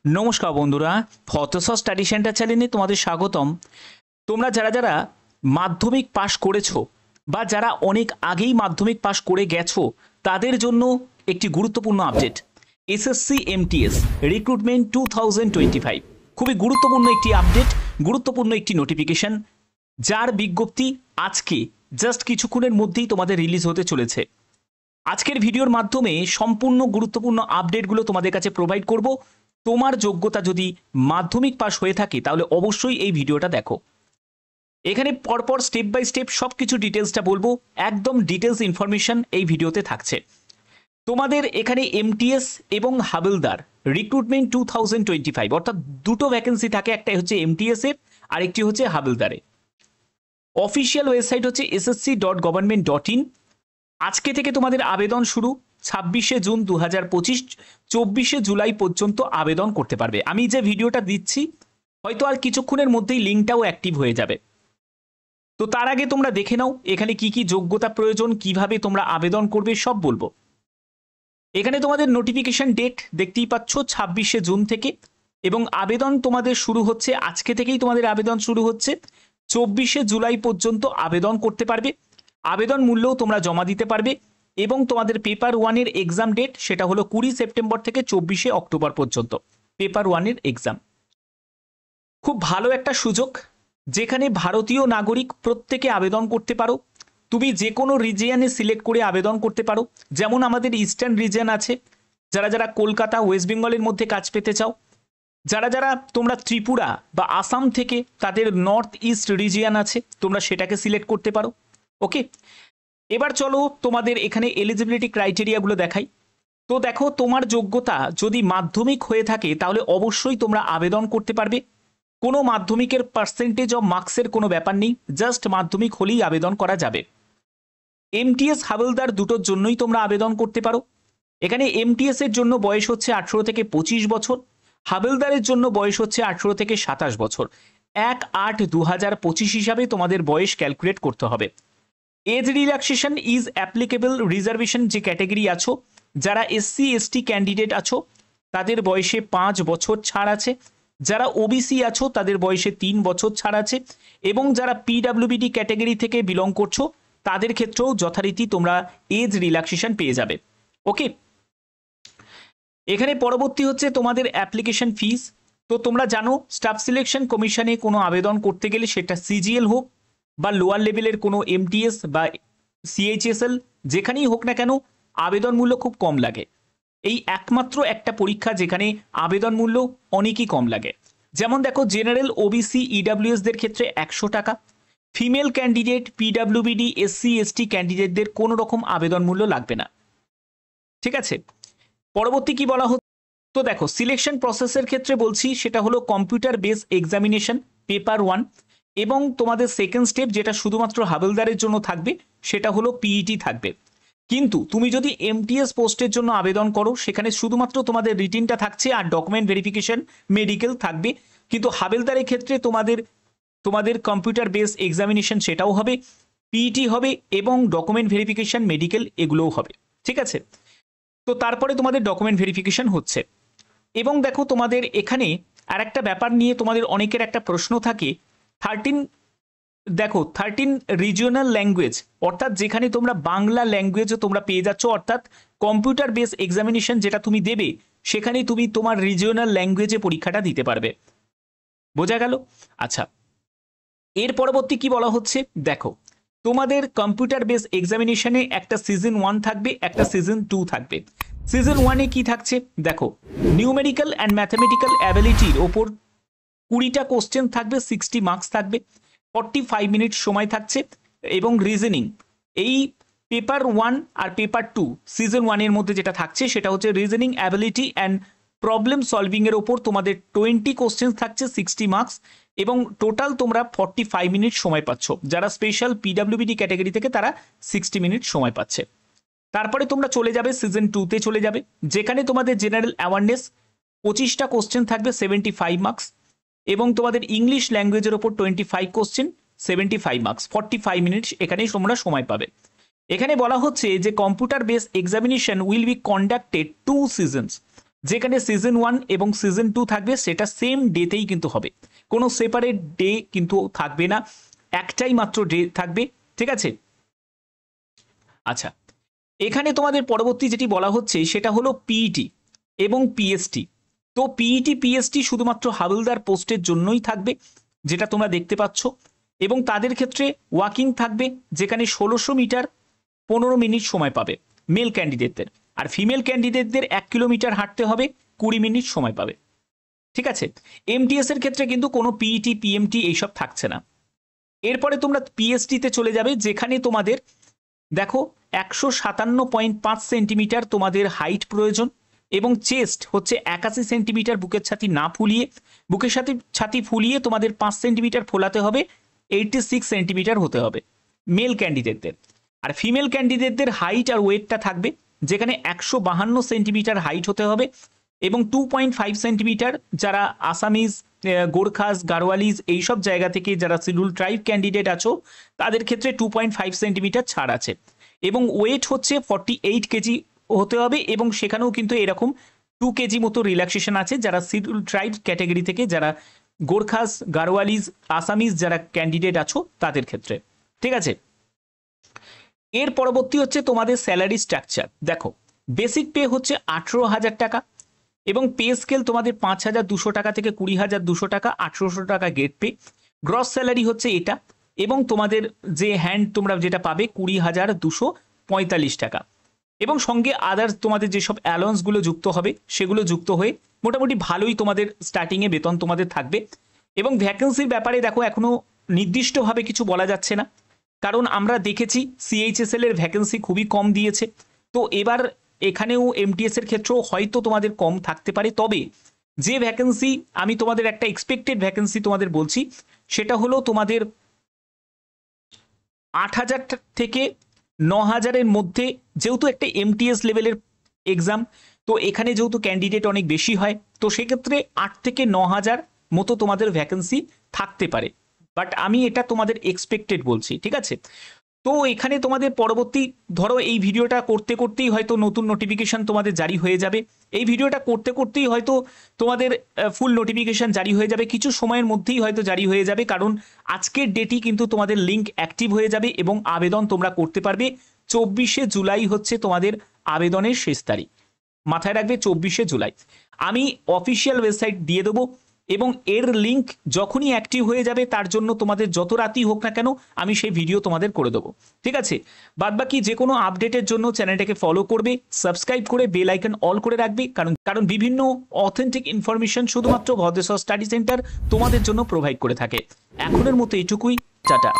নমস্কার বন্ধুরা, Photoshop study centre চ্যানেলে তোমাদের স্বাগতম। তোমরা যারা যারা মাধ্যমিক পাশ করেছো বা যারা অনেক আগেই মাধ্যমিক পাশ করে গেছো তাদের জন্য একটি গুরুত্বপূর্ণ আপডেট। এসএসসি এমটিএস রিক্রুটমেন্ট 2025 খুবই গুরুত্বপূর্ণ একটি আপডেট, গুরুত্বপূর্ণ একটি নোটিফিকেশন, যার বিজ্ঞপ্তি আজকে জাস্ট কিছুক্ষণের মধ্যেই তোমাদের রিলিজ হতে চলেছে। আজকের ভিডিওর মাধ্যমে সম্পূর্ণ গুরুত্বপূর্ণ আপডেটগুলো তোমাদের কাছে প্রোভাইড করব। তোমার যোগ্যতা যদি মাধ্যমিক পাস হয়ে থাকে তাহলে অবশ্যই এই ভিডিওটা দেখো। এখানে পরপর স্টেপ বাই স্টেপ সব কিছু ডিটেলসটা বলবো, একদম ডিটেলস ইনফরমেশন এই ভিডিওতে থাকছে। তোমাদের এখানে এমটিএস এবং হাবিলদার রিক্রুটমেন্ট 2025 অর্থাৎ দুটো ভ্যাকেন্সি থাকে, একটা হচ্ছে এমটিএস এর আর একটি হচ্ছে হাবিলদারে। অফিসিয়াল ওয়েবসাইট হচ্ছে ssc.government.in। আজকে থেকে তোমাদের আবেদন শুরু, 26শে জুন 2025, 24শে জুলাই পর্যন্ত আবেদন করতে পারবে। আমি যে ভিডিওটা দিচ্ছি হয়তো আর কিছুক্ষণের মধ্যেই লিঙ্কটাও অ্যাক্টিভ হয়ে যাবে। তো তার আগে তোমরা দেখে নাও এখানে কি কি যোগ্যতা প্রয়োজন, কিভাবে তোমরা আবেদন করবে সব বলবো। এখানে তোমাদের নোটিফিকেশন ডেট দেখতেই পাচ্ছ 26শে জুন থেকে, এবং আবেদন তোমাদের শুরু হচ্ছে আজকে থেকেই। তোমাদের আবেদন শুরু হচ্ছে 24শে জুলাই পর্যন্ত আবেদন করতে পারবে। আবেদন মূল্যও তোমরা জমা দিতে পারবে, এবং তোমাদের পেপার ওয়ানের এক্সাম ডেট সেটা হলো 20 সেপ্টেম্বর থেকে 24শে অক্টোবর পর্যন্ত পেপার ওয়ানের এক্সাম। খুব ভালো একটা সুযোগ, যেখানে ভারতীয় নাগরিক প্রত্যেকে আবেদন করতে পারো। তুমি যে কোনো রিজিয়নে সিলেক্ট করে আবেদন করতে পারো। যেমন আমাদের ইস্টার্ন রিজিয়ন আছে, যারা যারা কলকাতা ওয়েস্ট বেঙ্গলের মধ্যে কাজ পেতে চাও, যারা যারা তোমরা ত্রিপুরা বা আসাম থেকে তাদের নর্থ ইস্ট রিজিয়ন আছে, তোমরা সেটাকে সিলেক্ট করতে পারো। ওকে, এবার চলো তোমাদের এখানে এলিজিবিলিটি ক্রাইটেরিয়াগুলো দেখাই। তো দেখো, তোমার যোগ্যতা যদি মাধ্যমিক হয়ে থাকে তাহলে অবশ্যই তোমরা আবেদন করতে পারবে। কোনো মাধ্যমিকের পার্সেন্টেজ অফ মার্কসের কোনো ব্যাপার নেই, জাস্ট মাধ্যমিক হলেই আবেদন করা যাবে। এমটিএস হাবিলদার দুটোর জন্যই তোমরা আবেদন করতে পারো। এখানে এমটিএস এর জন্য বয়স হচ্ছে 18 থেকে 25 বছর, হাবিলদারের জন্য বয়স হচ্ছে 18 থেকে 27 বছর। 1/8/2025 হিসাবে তোমাদের বয়স ক্যালকুলেট করতে হবে। Age relaxation is applicable. Reservation যে ক্যাটাগরি আছো, যারা এসসি এসটি ক্যান্ডিডেট আছো তাদের বয়সে 5 বছর ছাড় আছে, যারা ওবিসি আছো তাদের বয়সে 3 বছর ছাড় আছে, এবং যারা পিডাব্লিউবিডি ক্যাটাগরি থেকে বিলং করছো তাদের ক্ষেত্রেও যথারীতি তোমরা এজ রিল্যাক্সেশন পেয়ে যাবে। ওকে, এখানে পরবর্তী হচ্ছে তোমাদের অ্যাপ্লিকেশন ফিস। তো তোমরা জানো স্টাফ সিলেকশন কমিশনে কোনো আবেদন করতে গেলে সেটা সিজিএল হোক বা লোয়ার লেভেলের কোনো এমটিএস বা সিএইচএসএল, যেখানেই হোক না কেন আবেদন মূল্য খুব কম লাগে। এই একমাত্র একটা পরীক্ষা যেখানে আবেদন মূল্য অনেকই কম লাগে। যেমন দেখো, জেনারেল ওবিসি ইডাব্লিউএসদের ক্ষেত্রে 100 টাকা, ফিমেল ক্যান্ডিডেট পিডাব্লিউবিডি এসসি এসটি ক্যান্ডিডেটদের কোনো রকম আবেদন মূল্য লাগবে না। ঠিক আছে, পরবর্তী কি বলা হচ্ছে, তো দেখো সিলেকশন প্রসেসের ক্ষেত্রে বলছি, সেটা হলো কম্পিউটার বেস এক্সামিনেশন পেপার 1, এবং তোমাদের সেকেন্ড স্টেপ যেটা শুধুমাত্র হাবিলদারের জন্য থাকবে সেটা হলো পিইটি থাকবে। কিন্তু তুমি যদি এমটিএস পোস্টের জন্য আবেদন করো সেখানে শুধুমাত্র তোমাদের রিটিনটা থাকছে আর ডকুমেন্ট ভেরিফিকেশন মেডিকেল থাকবে। কিন্তু হাবিলদারের ক্ষেত্রে তোমাদের কম্পিউটার বেস এক্সামিনেশন সেটাও হবে, পিইটি হবে, এবং ডকুমেন্ট ভেরিফিকেশন মেডিকেল এগুলোও হবে। ঠিক আছে, তো তারপরে তোমাদের ডকুমেন্ট ভেরিফিকেশন হচ্ছে। এবং দেখো তোমাদের এখানে আর একটা ব্যাপার নিয়ে তোমাদের অনেকের একটা প্রশ্ন থাকে, 13 রিজিওনাল ল্যাঙ্গুয়েজ, অর্থাৎ যেখানে তোমরা বাংলা ল্যাঙ্গুয়েজও তোমরা পেয়ে যাচ্ছ, অর্থাৎ কম্পিউটার বেস এক্সামিনেশন যেটা তুমি দেবে সেখানে তুমি তোমার রিজিওনাল ল্যাঙ্গুয়েজে পরীক্ষাটা দিতে পারবে। বোঝা গেল? আচ্ছা, এর পরবর্তী কি বলা হচ্ছে, দেখো তোমাদের কম্পিউটার বেস এক্সামিনেশনে একটা সিজন 1 থাকবে, একটা সিজন 2 থাকবে। সিজন 1-এ কি থাকছে দেখো, নিউমেরিক্যাল অ্যান্ড ম্যাথামেটিক্যাল অ্যাবিলিটির ওপর 20টা কোশ্চেন থাকবে, 60 মার্কস থাকবে, 45 মিনিট সময় থাকছে, এবং রিজনিং। এই পেপার 1 আর পেপার 2 সিজন 1-এর মধ্যে যেটা থাকছে সেটা হচ্ছে reasoning ability and problem solving এর ওপর তোমাদের 20 কোশ্চেন থাকছে, 60 মার্কস, এবং টোটাল তোমরা 45 মিনিট সময় পাচ্ছ। যারা স্পেশাল পিডাব্লিউবিডি ক্যাটাগরি থেকে তারা 60 মিনিট সময় পাচ্ছে। তারপরে তোমরা চলে যাবে সিজন 2-তে চলে যাবে, যেখানে তোমাদের জেনারেল অ্যাওয়ারনেস 25টা কোশ্চেন থাকবে, 75 মার্কস, এবং তোমাদের ইংলিশ ল্যাঙ্গুয়েজের ওপর 25 কোশ্চেন, 75 মার্কস, 45 মিনিট এখানেই তোমরা সময় পাবে। এখানে বলা হচ্ছে যে computer base examination will be conducted 2 seasons, যেখানে সিজন 1 এবং সিজন 2 থাকবে সেটা সেম ডেতেই কিন্তু হবে, কোনো সেপারেট ডে কিন্তু থাকবে না, একটাই মাত্র ডে থাকবে, ঠিক আছে। আচ্ছা, এখানে তোমাদের পরবর্তী যেটি বলা হচ্ছে সেটা হলো পিইটি এবং পিএসটি। তো পিইটি পিএসটি শুধুমাত্র হাবিলদার পোস্টের জন্যই থাকবে, যেটা তোমরা দেখতে পাচ্ছ, এবং তাদের ক্ষেত্রে ওয়াকিং থাকবে, যেখানে 1600 মিটার 15 মিনিট সময় পাবে মেল ক্যান্ডিডেটদের, আর ফিমেল ক্যান্ডিডেটদের 1 কিলোমিটার হাঁটতে হবে, 20 মিনিট সময় পাবে, ঠিক আছে। এমটিএস এর ক্ষেত্রে কিন্তু কোনো পিইটি পিএমটি এইসব থাকছে না। এরপরে তোমরা পিএসটিতে চলে যাবে, যেখানে তোমাদের দেখো 157.5 সেন্টিমিটার তোমাদের হাইট প্রয়োজন, এবং চেস্ট হচ্ছে 81 সেন্টিমিটার, বুকের ছাতি না ফুলিয়ে, বুকের ছাতি ফুলিয়ে তোমাদের 5 সেন্টিমিটার ফোলাতে হবে, 86 সেন্টিমিটার হতে হবে মেল ক্যান্ডিডেটদের। আর ফিমেল ক্যান্ডিডেটদের হাইট আর ওয়েটটা থাকবে, যেখানে 152 সেন্টিমিটার হাইট হতে হবে, এবং 2.5 সেন্টিমিটার যারা আসামিজ, গোর্খাস, গাড়োয়ালিজ এইসব জায়গা থেকে যারা শিডিউল ট্রাইব ক্যান্ডিডেট আছো তাদের ক্ষেত্রে 2.5 সেন্টিমিটার ছাড় আছে, এবং ওয়েট হচ্ছে 48 কেজি হতে হবে, এবং সেখানেও কিন্তু এরকম 2 কেজি মতো রিল্যাক্সেশন আছে যারা শিডিউল ট্রাইব ক্যাটাগরি থেকে, যারা গোর্খাস, গাড়োয়ালিজ, আসামিজ যারা ক্যান্ডিডেট আছো তাদের ক্ষেত্রে, ঠিক আছে। এর পরবর্তী হচ্ছে তোমাদের স্যালারি স্ট্রাকচার। দেখো, বেসিক পে হচ্ছে 18,000 টাকা, এবং পে স্কেল তোমাদের 5,200 টাকা থেকে 20,200 টাকা, 1800 টাকা গেট পে। গ্রস স্যালারি হচ্ছে এটা, এবং তোমাদের যে হ্যান্ড তোমরা যেটা পাবে 20,245 টাকা, এবং সঙ্গে আদার্স তোমাদের যেসব অ্যালাউন্সগুলো যুক্ত হবে সেগুলো যুক্ত হয়ে মোটামুটি ভালোই তোমাদের স্টার্টিংয়ে বেতন তোমাদের থাকবে। এবং ভ্যাকেন্সির ব্যাপারে দেখো এখনো নির্দিষ্টভাবে কিছু বলা যাচ্ছে না, কারণ আমরা দেখেছি সিএইচএসএল এর ভ্যাকেন্সি খুবই কম দিয়েছে, তো এবার এখানেও এমটিএস এর ক্ষেত্রেও হয়তো তোমাদের কম থাকতে পারে। তবে যে ভ্যাকেন্সি আমি তোমাদের একটা এক্সপেক্টেড ভ্যাকেন্সি তোমাদের বলছি, সেটা হলো তোমাদের 8,000 থেকে 9,000-এর মধ্যে, যেহেতু একটা এমটিএস লেভেলের এক্সাম, তো এখানে যেহেতু ক্যান্ডিডেট অনেক বেশি হয়, তো সেক্ষেত্রে 8 থেকে 9,000 মতো তোমাদের ভ্যাকেন্সি থাকতে পারে, বাট আমি এটা তোমাদের এক্সপেক্টেড বলছি, ঠিক আছে। তো এখানে তোমাদের পরবর্তী, ধরো এই ভিডিওটা করতে করতেই হয়তো নতুন নোটিফিকেশন তোমাদের জারি হয়ে যাবে, এই ভিডিওটা করতে করতেই হয়তো তোমাদের ফুল নোটিফিকেশন জারি হয়ে যাবে, কিছু সময়ের মধ্যেই হয়তো জারি হয়ে যাবে, কারণ আজকের ডেটই কিন্তু তোমাদের লিঙ্ক অ্যাক্টিভ হয়ে যাবে এবং আবেদন তোমরা করতে পারবে। 24শে জুলাই হচ্ছে তোমাদের আবেদনের শেষ তারিখ, মাথায় রাখবে 24শে জুলাই। আমি অফিসিয়াল ওয়েবসাইট দিয়ে দেবো, এবং এর লিঙ্ক যখনই অ্যাক্টিভ হয়ে যাবে তার জন্য তোমাদের যত রাতই হোক না কেন আমি সেই ভিডিও তোমাদের করে দেবো, ঠিক আছে। বাদবাকি যে কোনো আপডেটের জন্য চ্যানেলটাকে ফলো করবে, সাবস্ক্রাইব করে বেল আইকন অল করে রাখবে, কারণ বিভিন্ন অথেন্টিক ইনফরমেশন শুধুমাত্র ভদ্রেশ্বর স্টাডি সেন্টার তোমাদের জন্য প্রোভাইড করে থাকে। এখনের মতো এইটুকুই, টাটা।